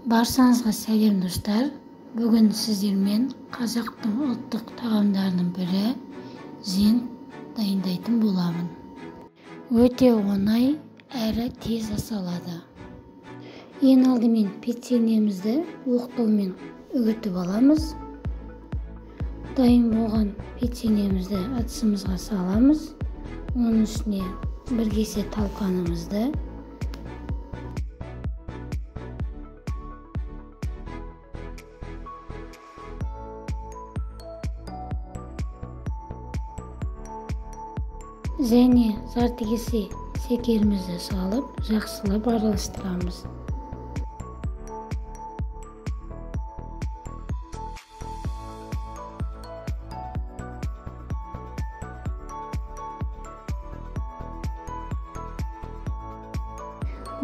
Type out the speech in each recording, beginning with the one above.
Баршаңызға сәлем достар. Бүгін сіздермен қазақтың ұлттық тағамдарының бірі зент дайындайтын боламын. Өте оңай әрі тез жасалады. Ең алдымен печеньемізді оқтаумен үгітіп аламыз. Дайын болған печеньемізді ыдысымызға саламыз. Оның үстіне бір кесе талқанымызды, және жарты кесе шекерімізді салып, жақсылап араластырамыз.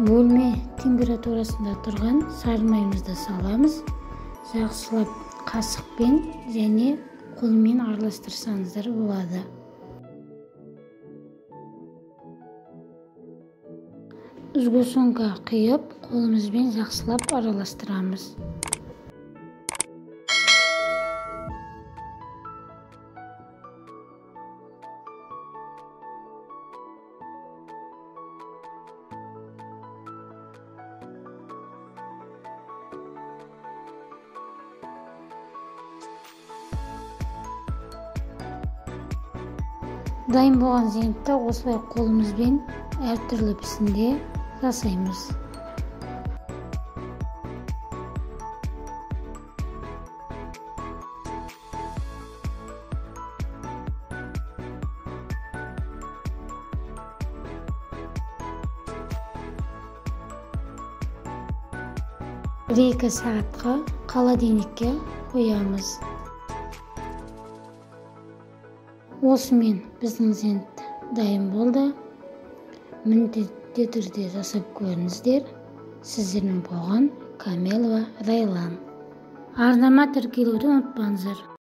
Бөлме температурасында тұрған сары майымызды саламыз. Жақсылап қасықпен және қолмен араластырсаңыздар болады. Сгущенка құйып, қолымызбен жақсылап араластырамыз. Дайын болған зентті осылай қолымызбен әртүрлі пішінде жасаймыз. Бір-екі сағатқа холодильникке қоямыз. Осымен біздің зент дайын болды. Міндетті түрде жасап көріңіздер. Сіздермен болған Камелова Райлан. Арнама тіркелуді ұмытпаңыздар.